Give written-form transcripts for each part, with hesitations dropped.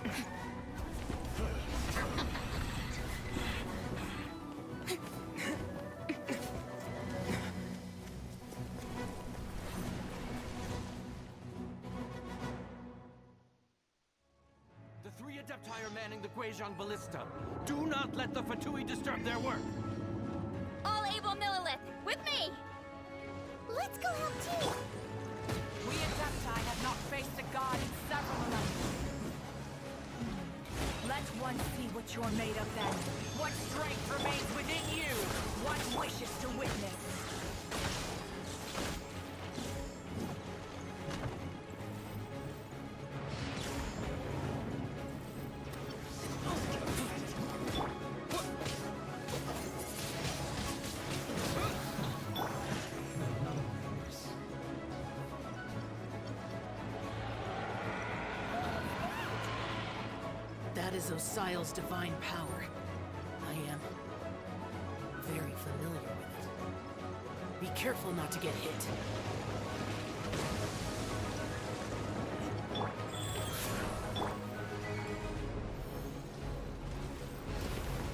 The three Adepti are manning the Guizhong Ballista. Do not let the Fatui disturb their work! All able Millilith, with me! Let's go help too! We Adepti have not faced a god in several millennia. Let one see what you're made of then. What strength remains within you? What wishes to witness? That is Osial's divine power. I am very familiar with it. Be careful not to get hit.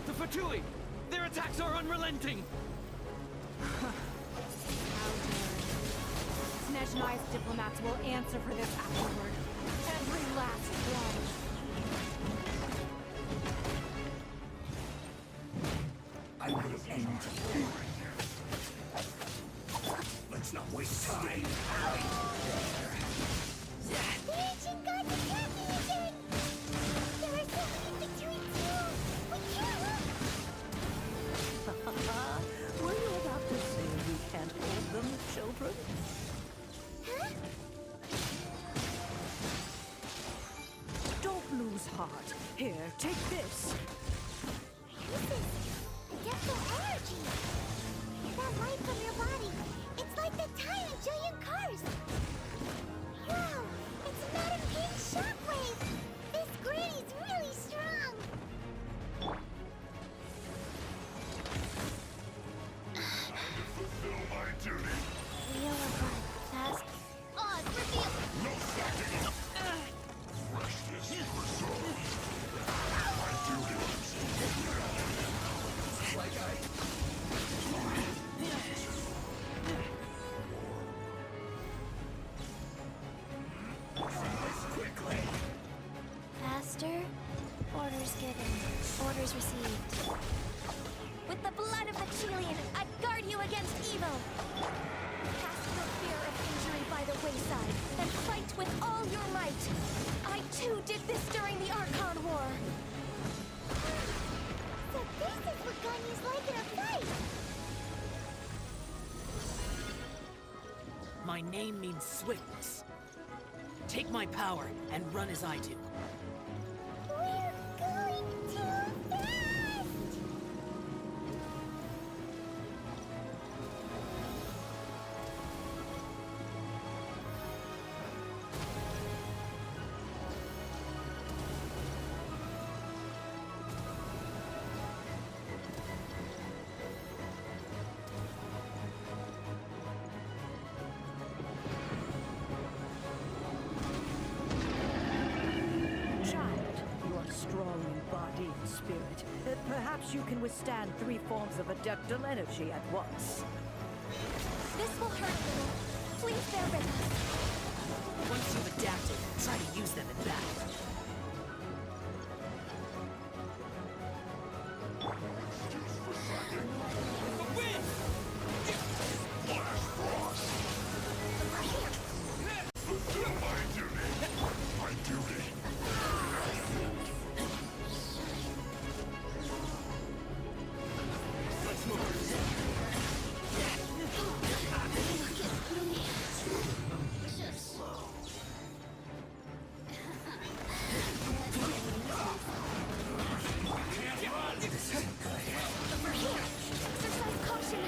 The Fatui! Their attacks are unrelenting! Snezhnai's diplomats will answer for this afterward. Every last one. I will end you. Let's not waste time. The ancient gods attack me again! There are so many between too! We can't! Were you about to say you can't hold them, children? Huh? Don't lose heart. Here, take this. This is Adeptal energy! That light from your body, it's like the tiny giant cars! Wow! It's Madam King's shockwave! This granny's really strong! Fulfill my duty. Real or fun? Fast? Oh, it's revealed! No slacking. Freshness resolved. My duty. Like quickly. Faster? Orders given. Orders received. With the blood of the Chelian, I guard you against evil! Cast the fear of injury by the wayside, and fight with all your might! I too did this during the Archon War! So this is what Ganyu's like in a fight! My name means swiftness. Take my power and run as I do. We're going too fast! Strong in body and spirit. Perhaps you can withstand 3 forms of adeptal energy at once. This will hurt a little. Please bear with us. Once you've adapted, try to use them in battle. The wind! Flash frost. Fulfill my duty. My duty. Let's move! Exercise caution!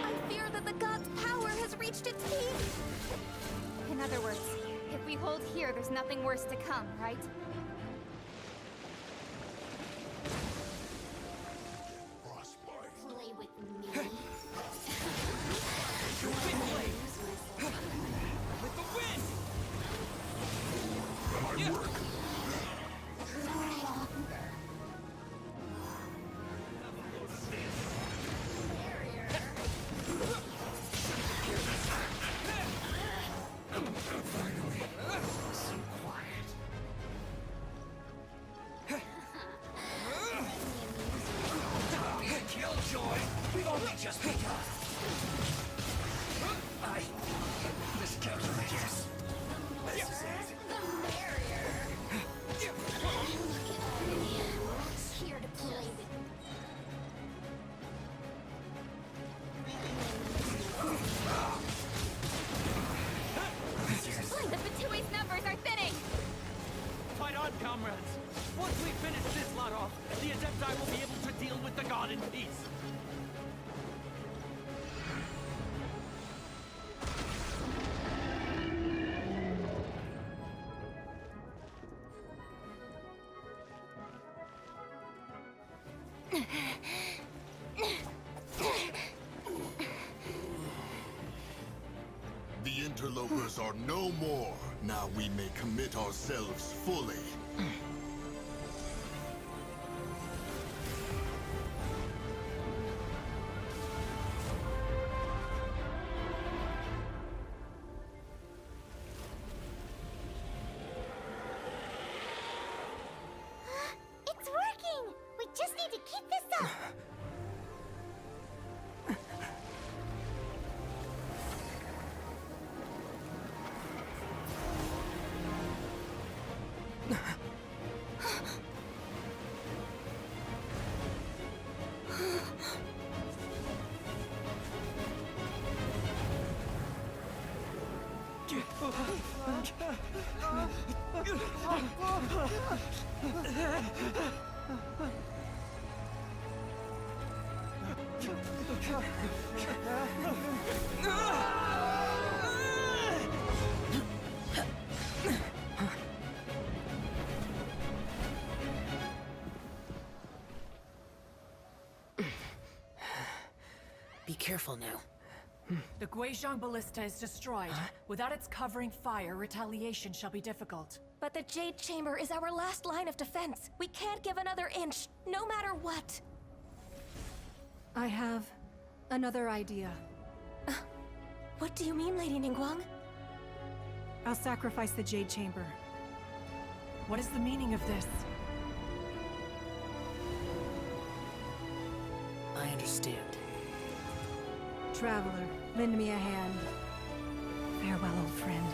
I fear that the god's power has reached its peak! In other words, if we hold here, there's nothing worse to come, right? Frostbite. Play with me. With the wind! My work. just begun. Miscalculated. This is it. The barrier. Look at me. Here to play with. The Fatui's numbers are thinning! Fight on, comrades! Once we finish this lot off, the Adepti will be able to deal with the god in peace. The interlopers are no more. Now we may commit ourselves fully. It's working! We just need to keep this up! Be careful now. The Guizhong Ballista is destroyed. Without its covering fire, retaliation shall be difficult. But the Jade Chamber is our last line of defense. We can't give another inch, no matter what. I have another idea. What do you mean, Lady Ningguang? I'll sacrifice the Jade Chamber. What is the meaning of this? I understand. Traveler, lend me a hand. Farewell, old friend.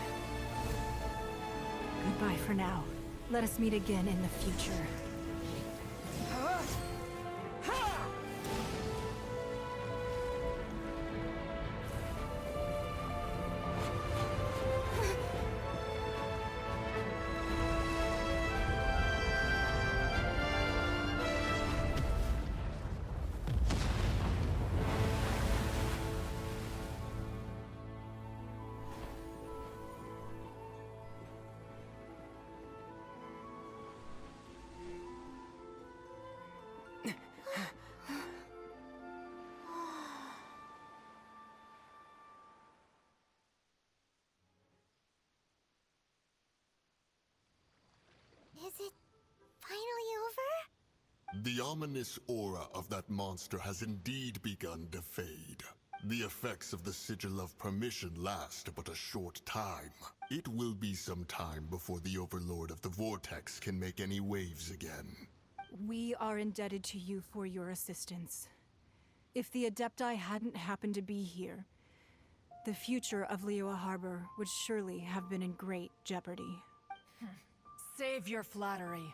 Goodbye for now. Let us meet again in the future. Is it finally over? The ominous aura of that monster has indeed begun to fade. The effects of the Sigil of Permission last but a short time. It will be some time before the Overlord of the Vortex can make any waves again. We are indebted to you for your assistance. If the Adepti hadn't happened to be here, the future of Liyue Harbor would surely have been in great jeopardy. Save your flattery.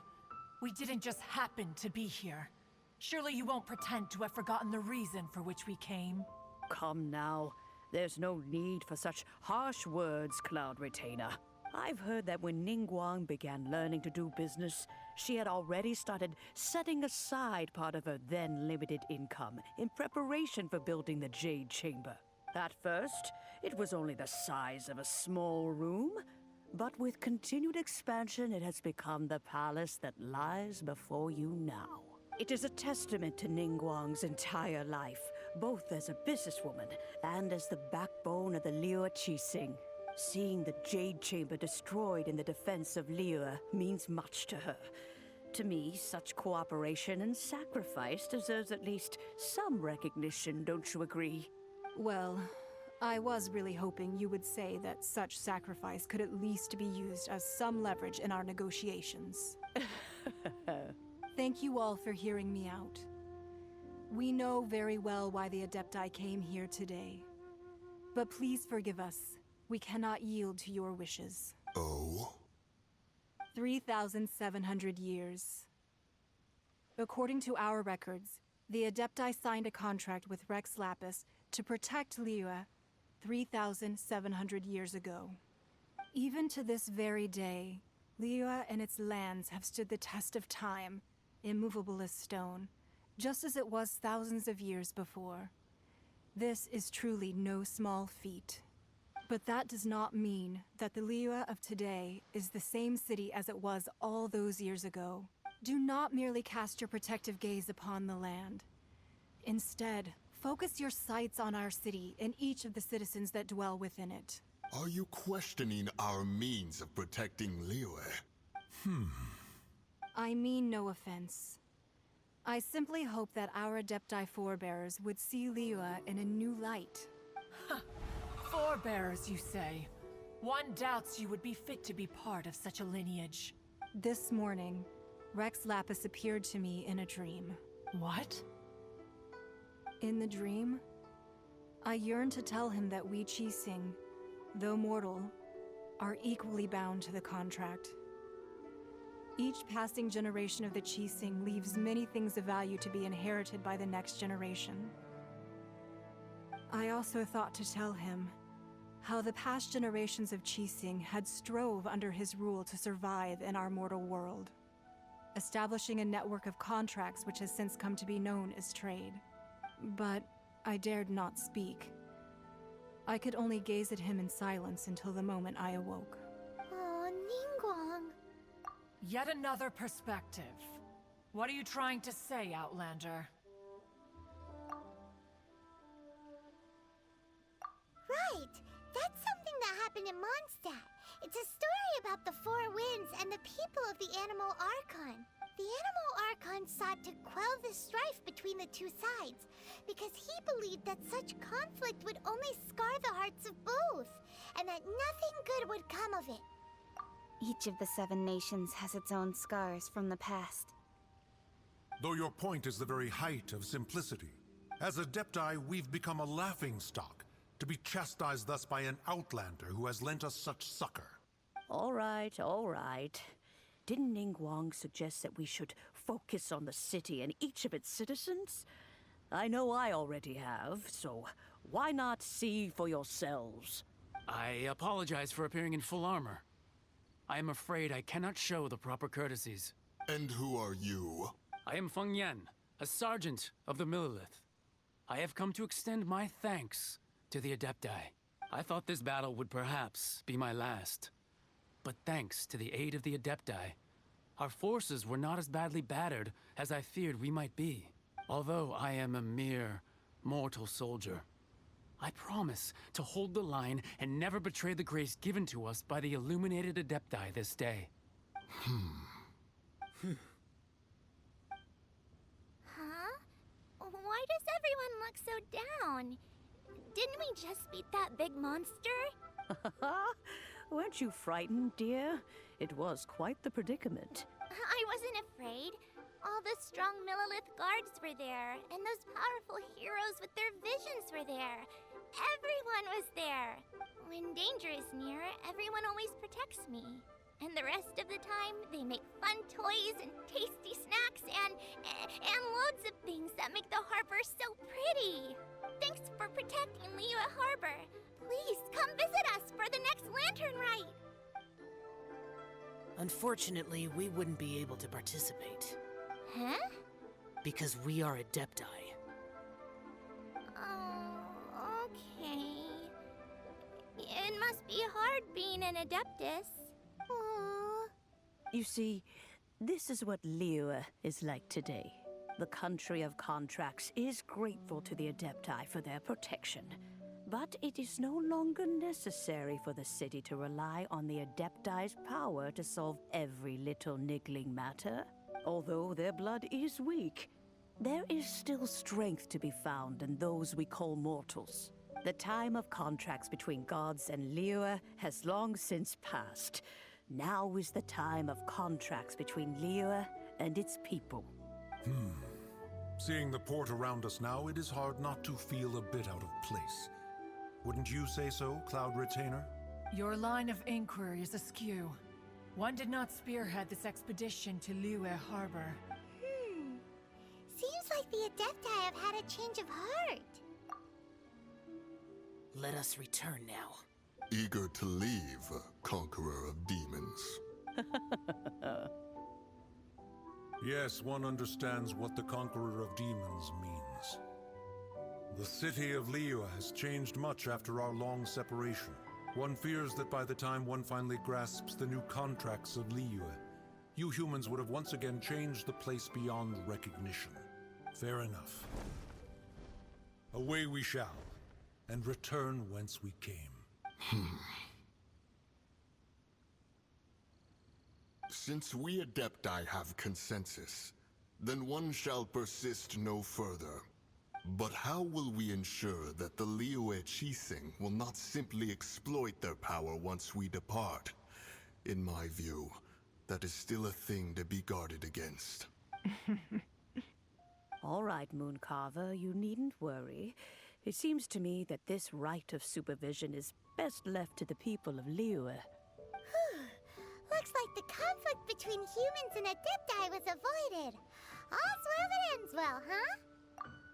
We didn't just happen to be here. Surely you won't pretend to have forgotten the reason for which we came. Come now. There's no need for such harsh words, Cloud Retainer. I've heard that when Ningguang began learning to do business, she had already started setting aside part of her then limited income in preparation for building the Jade Chamber. At first, it was only the size of a small room, but with continued expansion, it has become the palace that lies before you now. It is a testament to Ningguang's entire life, both as a businesswoman and as the backbone of the Liyue Qixing. Seeing the Jade Chamber destroyed in the defense of Liyue means much to her. To me, such cooperation and sacrifice deserves at least some recognition, don't you agree? Well, I was really hoping you would say that such sacrifice could at least be used as some leverage in our negotiations. Thank you all for hearing me out. We know very well why the Adepti came here today. But please forgive us. We cannot yield to your wishes. Oh? 3,700 years. According to our records, the Adepti signed a contract with Rex Lapis to protect Liyue 3,700 years ago. Even to this very day, Liyue and its lands have stood the test of time, immovable as stone, just as it was thousands of years before. This is truly no small feat. But that does not mean that the Liyue of today is the same city as it was all those years ago. Do not merely cast your protective gaze upon the land. Instead, focus your sights on our city and each of the citizens that dwell within it. Are you questioning our means of protecting Liyue? I mean no offense. I simply hope that our Adepti forebears would see Liyue in a new light. Forebearers, you say? One doubts you would be fit to be part of such a lineage. This morning, Rex Lapis appeared to me in a dream. What? In the dream, I yearned to tell him that we Qixing, though mortal, are equally bound to the contract. Each passing generation of the Qixing leaves many things of value to be inherited by the next generation. I also thought to tell him how the past generations of Qixing had strove under his rule to survive in our mortal world, establishing a network of contracts which has since come to be known as trade. But I dared not speak. I could only gaze at him in silence until the moment I awoke. Oh, Ningguang. Yet another perspective. What are you trying to say, Outlander? Right! That's something that happened in Mondstadt. It's a story about the Four Winds and the people of the Animal Archon. The Animal Archon sought to quell the strife between the two sides, because he believed that such conflict would only scar the hearts of both, and that nothing good would come of it. Each of the 7 nations has its own scars from the past. Though your point is the very height of simplicity. As Adepti, we've become a laughingstock, to be chastised thus by an outlander who has lent us such succor. All right, all right. Didn't Ningguang suggest that we should focus on the city and each of its citizens? I know I already have, so why not see for yourselves? I apologize for appearing in full armor. I am afraid I cannot show the proper courtesies. And who are you? I am Feng Yan, a sergeant of the Millilith. I have come to extend my thanks to the Adepti. I thought this battle would perhaps be my last. But thanks to the aid of the Adepti, our forces were not as badly battered as I feared we might be. Although I am a mere mortal soldier, I promise to hold the line and never betray the grace given to us by the illuminated Adepti this day. Huh? Why does everyone look so down? Didn't we just beat that big monster? Weren't you frightened, dear? It was quite the predicament. I wasn't afraid. All the strong Millilith guards were there, and those powerful heroes with their visions were there. Everyone was there. When danger is near, everyone always protects me. And the rest of the time, they make fun toys and tasty snacks and loads of things that make the harbor so pretty. Thanks for protecting Liyue Harbor. Please come visit us for the next lantern rite. Unfortunately, we wouldn't be able to participate. Huh? Because we are Adepti. Oh, okay. It must be hard being an Adeptus. Aww. You see, this is what Liyue is like today. The country of contracts is grateful to the Adepti for their protection. But it is no longer necessary for the city to rely on the Adepti's power to solve every little niggling matter. Although their blood is weak, there is still strength to be found in those we call mortals. The time of contracts between gods and Liyue has long since passed. Now is the time of contracts between Liyue and its people. Seeing the port around us now, it is hard not to feel a bit out of place. Wouldn't you say so, Cloud Retainer? Your line of inquiry is askew. One did not spearhead this expedition to Liyue Harbor. Seems like the Adepti have had a change of heart. Let us return now. Eager to leave, Conqueror of Demons. Yes, one understands what the Conqueror of Demons means. The city of Liyue has changed much after our long separation. One fears that by the time one finally grasps the new contracts of Liyue, you humans would have once again changed the place beyond recognition. Fair enough. Away we shall, and return whence we came. Since we Adepti have consensus, then one shall persist no further. But how will we ensure that the Liyue Chising will not simply exploit their power once we depart? In my view, that is still a thing to be guarded against. All right, Mooncarver, you needn't worry. It seems to me that this right of supervision is best left to the people of Liyue. Looks like the conflict between humans and Adepti was avoided. All's well that ends well, huh?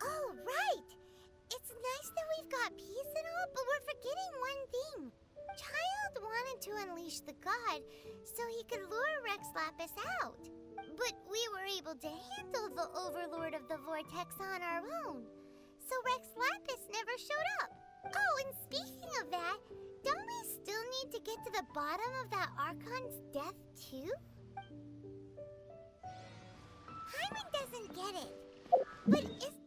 Oh, right! It's nice that we've got peace and all, but we're forgetting one thing. Child wanted to unleash the god so he could lure Rex Lapis out. But we were able to handle the Overlord of the Vortex on our own. So Rex Lapis never showed up. Oh, and speaking of that, don't we still need to get to the bottom of that Archon's death, too? Hyman doesn't get it. But isn't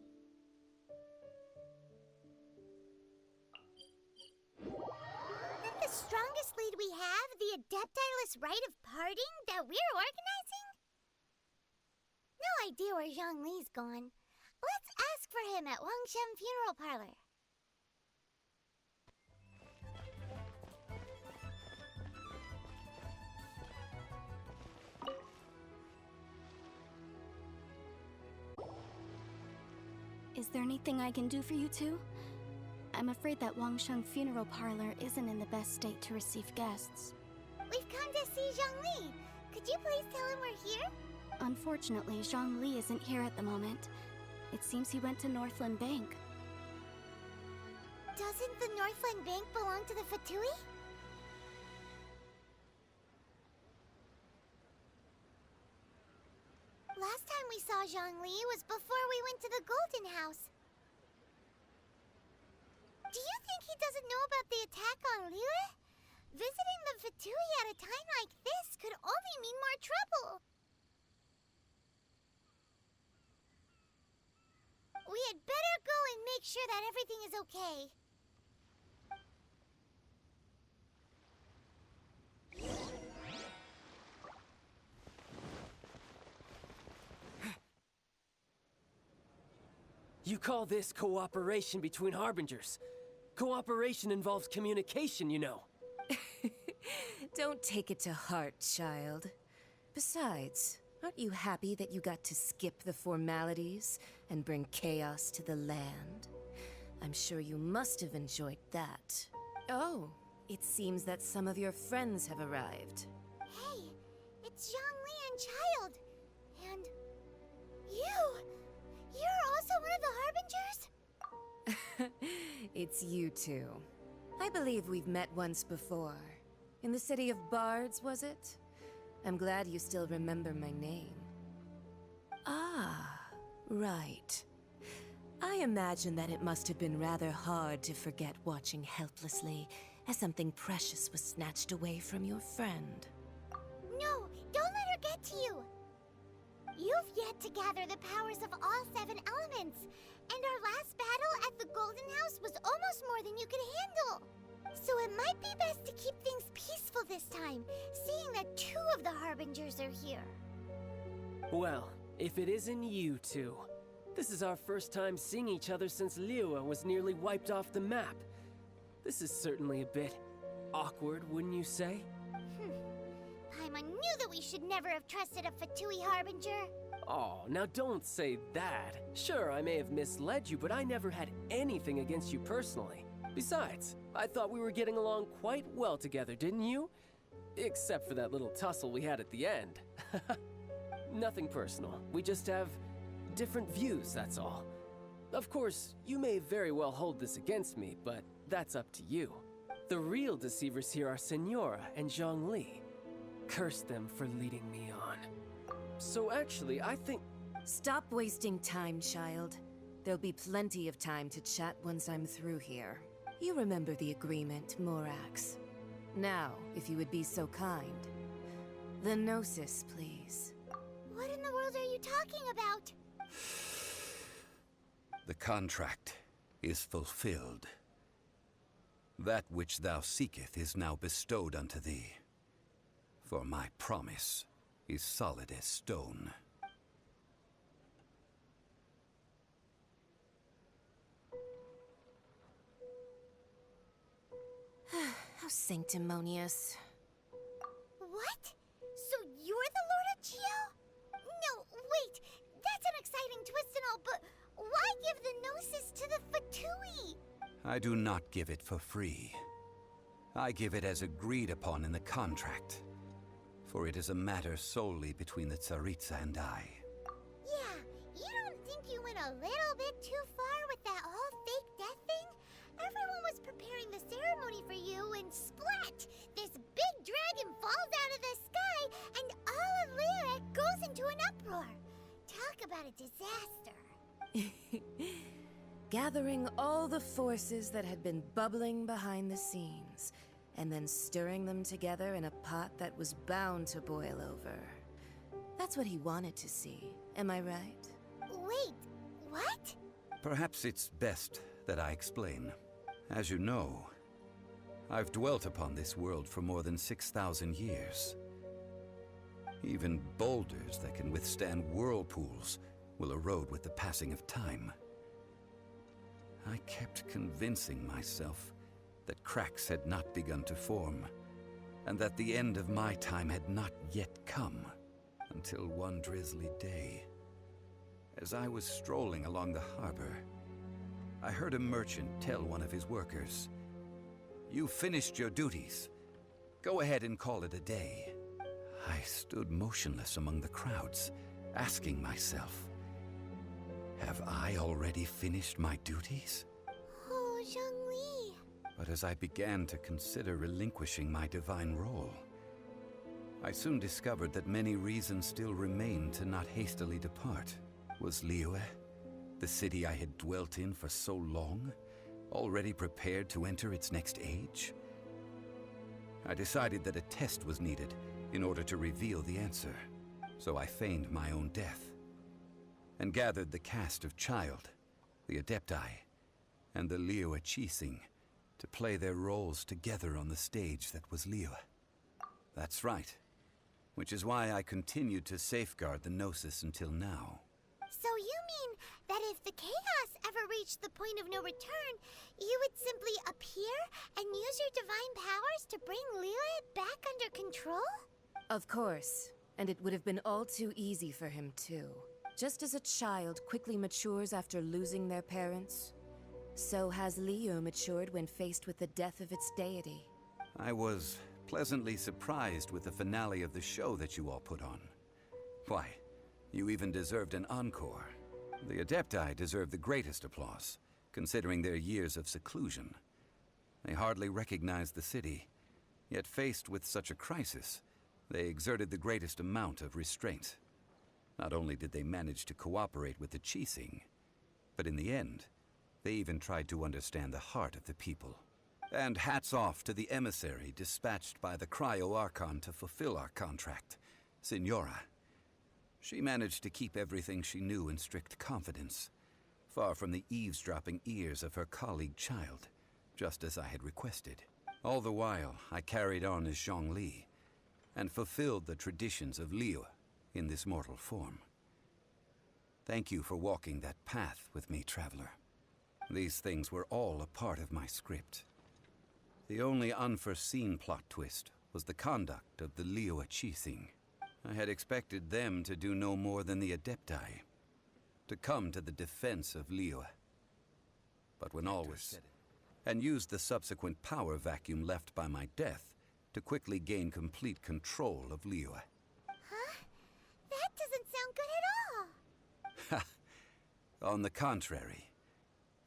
the strongest lead we have the Adepti-less rite of parting that we're organizing? No idea where Zhongli's gone. Let's ask for him at Wangshen Funeral Parlor. Is there anything I can do for you two? I'm afraid that Wangsheng Funeral Parlor isn't in the best state to receive guests. We've come to see Zhongli. Could you please tell him we're here? Unfortunately, Zhongli isn't here at the moment. It seems he went to Northland Bank. Doesn't the Northland Bank belong to the Fatui? Last time we saw Zhongli was before we went to the Golden House. Do you think he doesn't know about the attack on Liyue? Visiting the Fatui at a time like this could only mean more trouble. We had better go and make sure that everything is okay. You call this cooperation between Harbingers? Cooperation involves communication, you know. Don't take it to heart, child. Besides, aren't you happy that you got to skip the formalities and bring chaos to the land? I'm sure you must have enjoyed that. Oh, it seems that some of your friends have arrived. Hey, it's Zhongli and Child. And you! You're also one of the Harbingers? It's you two. I believe we've met once before. In the City of Bards, was it? I'm glad you still remember my name. Ah, right. I imagine that it must have been rather hard to forget watching helplessly as something precious was snatched away from your friend. No, don't let her get to you! You've yet to gather the powers of all 7 elements, and our last battle at the Golden House was almost more than you could handle. So it might be best to keep things peaceful this time, seeing that 2 of the Harbingers are here. Well, if it isn't you two. This is our first time seeing each other since Liyue was nearly wiped off the map. This is certainly a bit awkward, wouldn't you say? Grandma knew that we should never have trusted a Fatui Harbinger. Oh, now don't say that. Sure, I may have misled you, but I never had anything against you personally. Besides, I thought we were getting along quite well together, didn't you? Except for that little tussle we had at the end. Nothing personal. We just have different views, that's all. Of course, you may very well hold this against me, but that's up to you. The real deceivers here are Senora and Zhongli. Curse them for leading me on. So actually, I think... Stop wasting time, child. There'll be plenty of time to chat once I'm through here. You remember the agreement, Morax. Now, if you would be so kind. The Gnosis, please. What in the world are you talking about? The contract is fulfilled. That which thou seeketh is now bestowed unto thee. For my promise is solid as stone. How sanctimonious. What? So you're the Lord of Geo? No, wait. That's an exciting twist and all, but why give the Gnosis to the Fatui? I do not give it for free. I give it as agreed upon in the contract. For it is a matter solely between the Tsaritsa and I. Yeah, you don't think you went a little bit too far with that whole fake death thing? Everyone was preparing the ceremony for you and splat! This big dragon falls out of the sky and all of Liyue goes into an uproar. Talk about a disaster. Gathering all the forces that had been bubbling behind the scenes, and then stirring them together in a pot that was bound to boil over. That's what he wanted to see, am I right? Wait, what? Perhaps it's best that I explain. As you know, I've dwelt upon this world for more than 6,000 years. Even boulders that can withstand whirlpools will erode with the passing of time. I kept convincing myself that cracks had not begun to form, and that the end of my time had not yet come, until one drizzly day. As I was strolling along the harbor, I heard a merchant tell one of his workers, "You finished your duties. Go ahead and call it a day." I stood motionless among the crowds, asking myself, have I already finished my duties? Oh, Zhongli. But as I began to consider relinquishing my divine role, I soon discovered that many reasons still remained to not hastily depart. Was Liyue, the city I had dwelt in for so long, already prepared to enter its next age? I decided that a test was needed in order to reveal the answer, so I feigned my own death, and gathered the cast of Child, the Adepti, and the Liyue Qixing to play their roles together on the stage that was Liyue. That's right, which is why I continued to safeguard the Gnosis until now. So you mean that if the chaos ever reached the point of no return, you would simply appear and use your divine powers to bring Liyue back under control? Of course, and it would have been all too easy for him too. Just as a child quickly matures after losing their parents, so has Liyue matured when faced with the death of its deity. I was pleasantly surprised with the finale of the show that you all put on. Why, you even deserved an encore. The Adepti deserve the greatest applause, considering their years of seclusion. They hardly recognized the city, yet faced with such a crisis, they exerted the greatest amount of restraint. Not only did they manage to cooperate with the Qixing, but in the end, they even tried to understand the heart of the people. And hats off to the emissary dispatched by the Cryo-Archon to fulfill our contract, Senora. She managed to keep everything she knew in strict confidence, far from the eavesdropping ears of her colleague Child, just as I had requested. All the while, I carried on as Zhongli, and fulfilled the traditions of Liyue in this mortal form. Thank you for walking that path with me, Traveler. These things were all a part of my script. The only unforeseen plot twist was the conduct of the Liyue Qixing. I had expected them to do no more than the Adepti, to come to the defense of Liyue. But when all was said, and used the subsequent power vacuum left by my death to quickly gain complete control of Liyue. Huh? That doesn't sound good at all. On the contrary,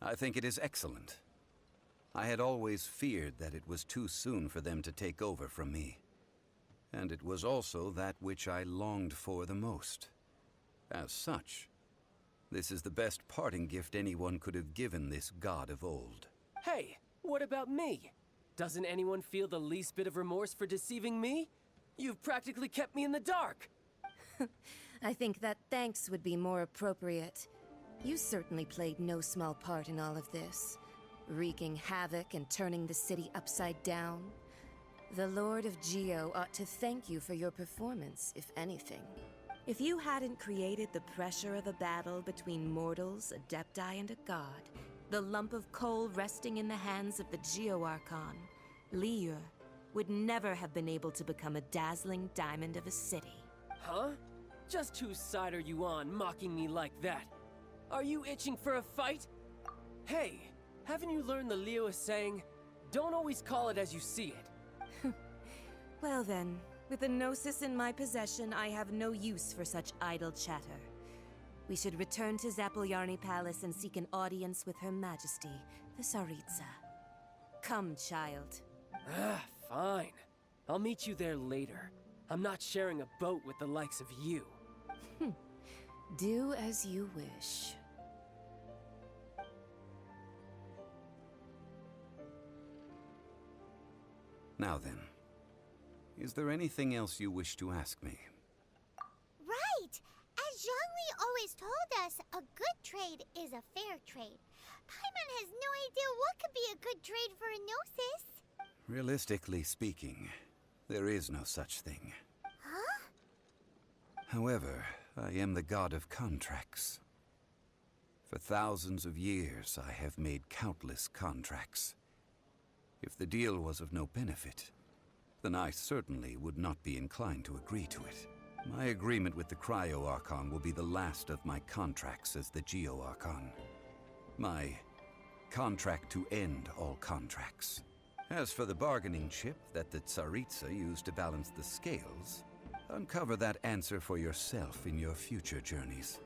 I think it is excellent. I had always feared that it was too soon for them to take over from me. And it was also that which I longed for the most. As such, this is the best parting gift anyone could have given this god of old. Hey, what about me? Doesn't anyone feel the least bit of remorse for deceiving me? You've practically kept me in the dark. I think that thanks would be more appropriate. You certainly played no small part in all of this, wreaking havoc and turning the city upside down. The Lord of Geo ought to thank you for your performance, if anything. If you hadn't created the pressure of a battle between mortals, Adepti, and a god, the lump of coal resting in the hands of the Geo Archon, Liyue, would never have been able to become a dazzling diamond of a city. Huh? Just whose side are you on, mocking me like that? Are you itching for a fight? Hey, haven't you learned the Liyue saying, don't always call it as you see it? Well then, with the Gnosis in my possession, I have no use for such idle chatter. We should return to Zapoljarny Palace and seek an audience with Her Majesty, the Tsaritsa. Come, child. Ah, fine. I'll meet you there later. I'm not sharing a boat with the likes of you. Do as you wish. Now then, is there anything else you wish to ask me? Right! As Zhongli always told us, a good trade is a fair trade. Paimon has no idea what could be a good trade for a Gnosis. Realistically speaking, there is no such thing. Huh? However, I am the god of contracts. For thousands of years, I have made countless contracts. If the deal was of no benefit, then I certainly would not be inclined to agree to it. My agreement with the Cryo Archon will be the last of my contracts as the Geo Archon. My contract to end all contracts. As for the bargaining chip that the Tsaritsa used to balance the scales, uncover that answer for yourself in your future journeys.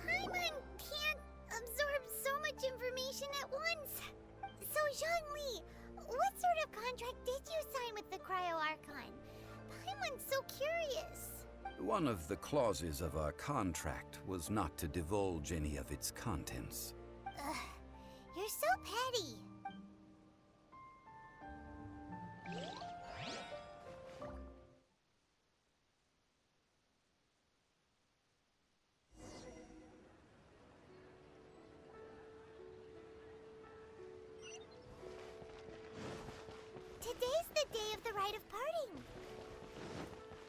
Paimon can't absorb so much information at once. So, Zhongli, what sort of contract did you sign with the Cryo Archon? Paimon's so curious. One of the clauses of our contract was not to divulge any of its contents. Ugh, you're so petty. Today's the day of the rite of parting.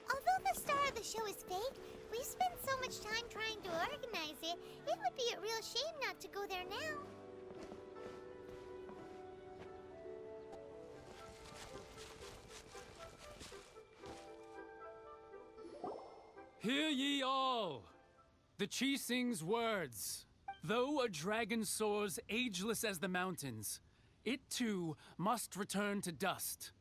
Although the star of the show is fake, we spent so much time trying to organize it, it would be a real shame not to go there now. Hear ye all! The Qixing's words. Though a dragon soars ageless as the mountains, it too must return to dust.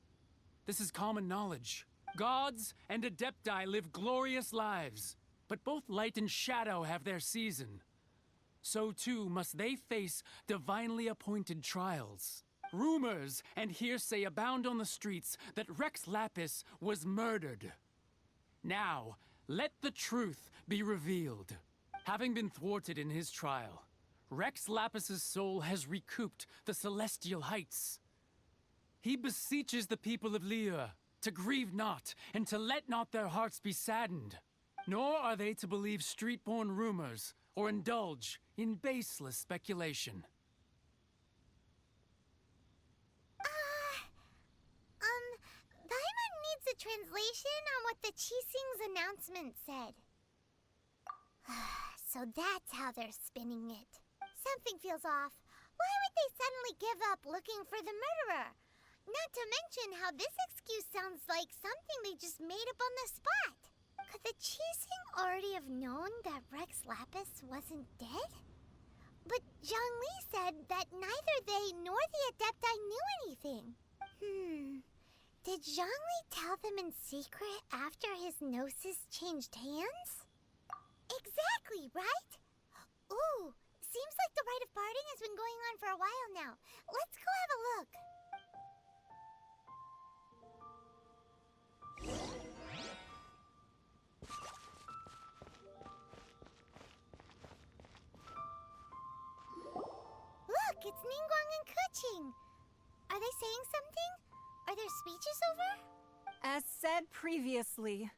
This is common knowledge. Gods and Adepti live glorious lives, but both light and shadow have their season. So too must they face divinely appointed trials. Rumors and hearsay abound on the streets that Rex Lapis was murdered. Now, let the truth be revealed. Having been thwarted in his trial, Rex Lapis's soul has recouped the celestial heights. He beseeches the people of Liyue to grieve not, and to let not their hearts be saddened. Nor are they to believe street-born rumors, or indulge in baseless speculation. Paimon needs a translation on what the Qixing's announcement said. So that's how they're spinning it. Something feels off. Why would they suddenly give up looking for the murderer? Not to mention how this excuse sounds like something they just made up on the spot. Could the Qixing already have known that Rex Lapis wasn't dead? But Zhongli said that neither they nor the Adepti knew anything. Did Zhongli tell them in secret after his gnosis changed hands? Exactly, right? Ooh, seems like the rite of parting has been going on for a while now. Let's go have a look. Look, it's Ningguang and Keqing. Are they saying something? Are their speeches over? As said previously,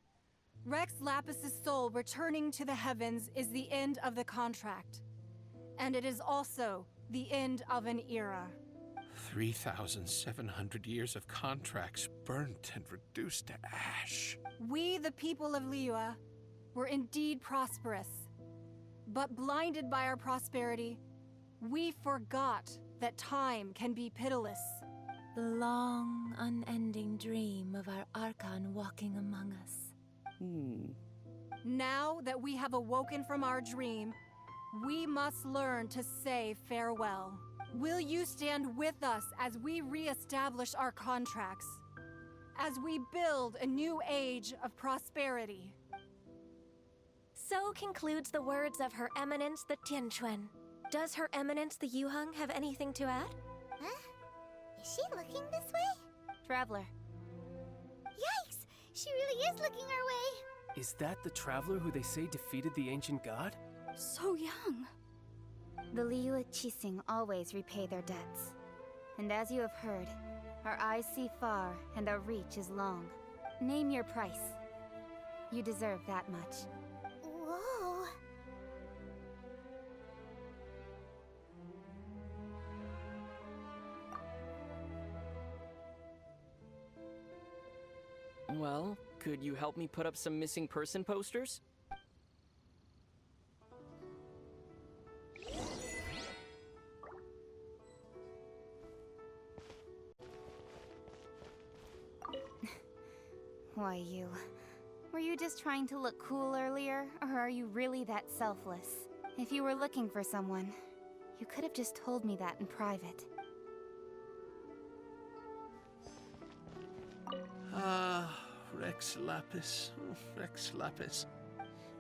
Rex Lapis's soul returning to the heavens is the end of the contract. And it is also the end of an era. 3,700 years of contracts burnt and reduced to ash. We, the people of Liyue, were indeed prosperous. But blinded by our prosperity, we forgot that time can be pitiless. The long, unending dream of our Archon walking among us. Now that we have awoken from our dream, we must learn to say farewell. Will you stand with us as we re-establish our contracts? As we build a new age of prosperity? So concludes the words of Her Eminence the Tianquan. Does Her Eminence the Yuheng have anything to add? Huh? Is she looking this way? Traveler. Yikes! She really is looking our way! Is that the traveler who they say defeated the ancient god? So young. The Liyue Qixing always repay their debts. And as you have heard, our eyes see far and our reach is long. Name your price. You deserve that much. Whoa! Well, could you help me put up some missing person posters? Why, you... Were you just trying to look cool earlier, or are you really that selfless? If you were looking for someone, you could have just told me that in private. Rex Lapis. Rex Lapis.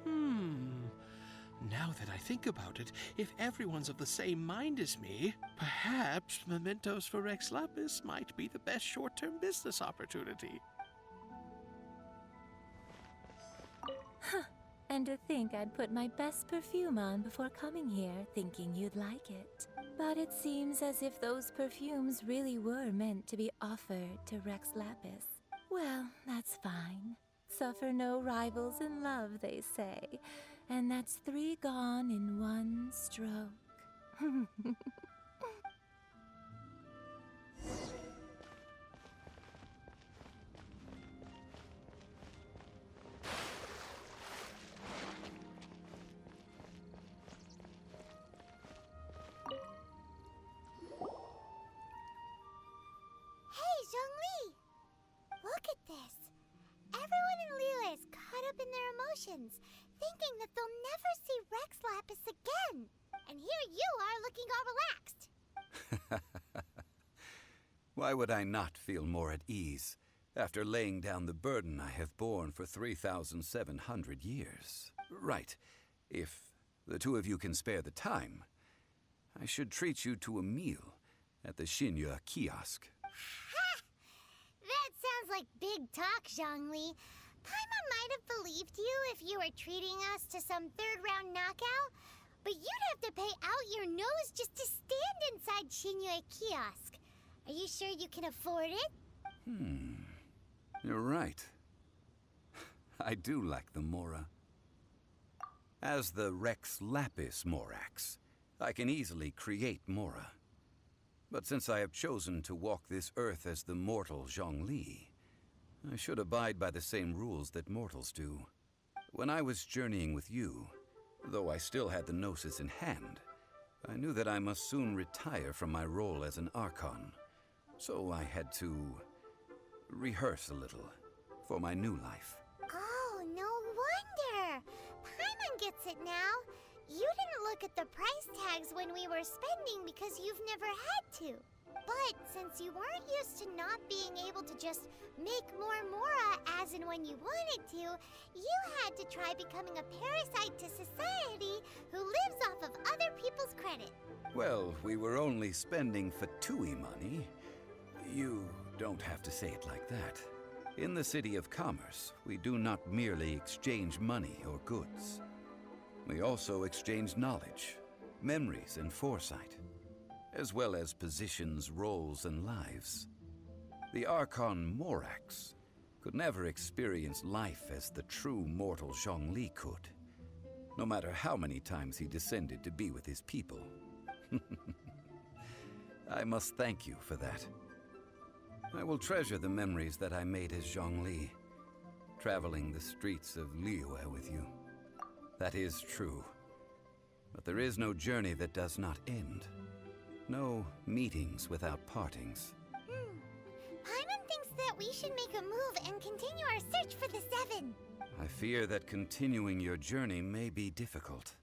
Now that I think about it, if everyone's of the same mind as me, perhaps mementos for Rex Lapis might be the best short-term business opportunity. And to think I'd put my best perfume on before coming here, thinking you'd like it. But it seems as if those perfumes really were meant to be offered to Rex Lapis. Well, that's fine. Suffer no rivals in love, they say. And that's 3 gone in 1 stroke. Look at this. Everyone in Liyue is caught up in their emotions, thinking that they'll never see Rex Lapis again. And here you are looking all relaxed. Why would I not feel more at ease after laying down the burden I have borne for 3,700 years? Right. If the two of you can spare the time, I should treat you to a meal at the Liyue kiosk. That sounds like big talk, Zhongli. Paimon might have believed you if you were treating us to some third-round knockout, but you'd have to pay out your nose just to stand inside Liyue kiosk. Are you sure you can afford it? You're right. I do like the Mora. As the Rex Lapis Morax, I can easily create Mora. But since I have chosen to walk this earth as the mortal Zhongli, I should abide by the same rules that mortals do. When I was journeying with you, though I still had the Gnosis in hand, I knew that I must soon retire from my role as an Archon, so I had to rehearse a little for my new life. Oh, no wonder! Paimon gets it now. You didn't look at the price tags when we were spending because you've never had to. But since you weren't used to not being able to just make more Mora as and when you wanted to, you had to try becoming a parasite to society who lives off of other people's credit. Well, we were only spending Fatui money. You don't have to say it like that. In the City of Commerce, we do not merely exchange money or goods. We also exchange knowledge, memories, and foresight, as well as positions, roles, and lives. The Archon Morax could never experience life as the true mortal Zhongli could, no matter how many times he descended to be with his people. I must thank you for that. I will treasure the memories that I made as Zhongli, traveling the streets of Liyue with you. That is true. But there is no journey that does not end. No meetings without partings. Paimon thinks that we should make a move and continue our search for the Seven. I fear that continuing your journey may be difficult.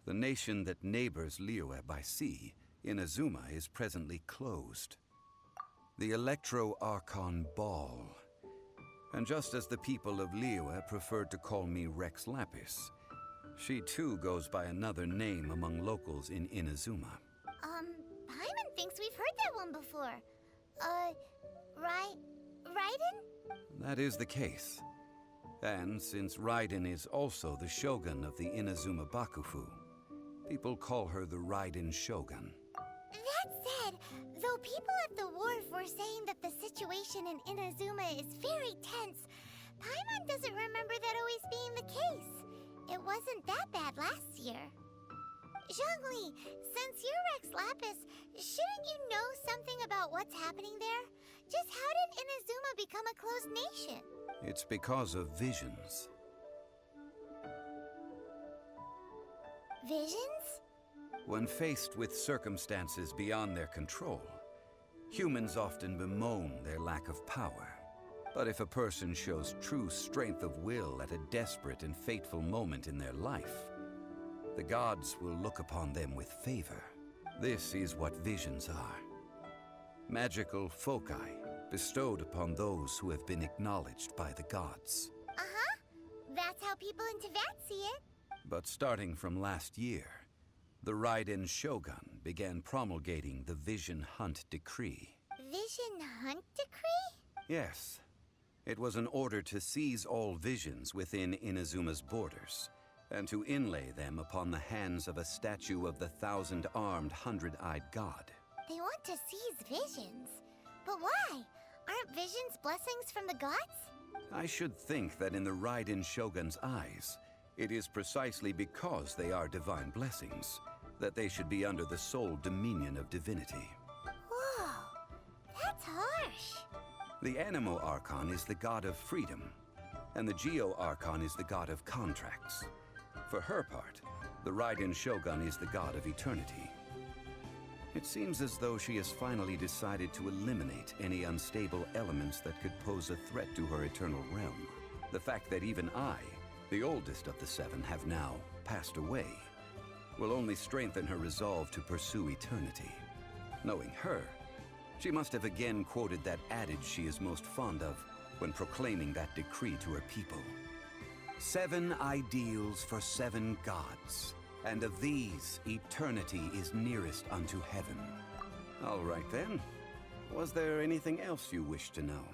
The nation that neighbors Liyue by sea, Inazuma, is presently closed. The Electro-Archon Ball. And just as the people of Liyue preferred to call me Rex Lapis, she too goes by another name among locals in Inazuma. Paimon thinks we've heard that one before. Raiden? That is the case. And since Raiden is also the Shogun of the Inazuma Bakufu, people call her the Raiden Shogun. That said, though people at the wharf were saying that the situation in Inazuma is very tense, Paimon doesn't remember that always being the case. It wasn't that bad last year. Zhongli, since you're Rex Lapis, shouldn't you know something about what's happening there? Just how did Inazuma become a closed nation? It's because of visions. Visions? When faced with circumstances beyond their control, humans often bemoan their lack of power. But if a person shows true strength of will at a desperate and fateful moment in their life, the gods will look upon them with favor. This is what visions are. Magical foci bestowed upon those who have been acknowledged by the gods. Uh-huh. That's how people in Teyvat see it. But starting from last year, the Raiden Shogun began promulgating the Vision Hunt Decree. Vision Hunt Decree? Yes. It was an order to seize all visions within Inazuma's borders, and to inlay them upon the hands of a statue of the thousand-armed, hundred-eyed god. They want to seize visions. But why? Aren't visions blessings from the gods? I should think that in the Raiden Shogun's eyes, it is precisely because they are divine blessings that they should be under the sole dominion of divinity. Whoa, that's harsh. The Animo Archon is the god of freedom, and the Geo Archon is the god of contracts. For her part, the Raiden Shogun is the god of eternity. It seems as though she has finally decided to eliminate any unstable elements that could pose a threat to her eternal realm. The fact that even I, the oldest of the seven, have now passed away will only strengthen her resolve to pursue eternity. Knowing her, she must have again quoted that adage she is most fond of when proclaiming that decree to her people. 7 ideals for 7 gods, and of these, eternity is nearest unto heaven. All right then. Was there anything else you wish to know?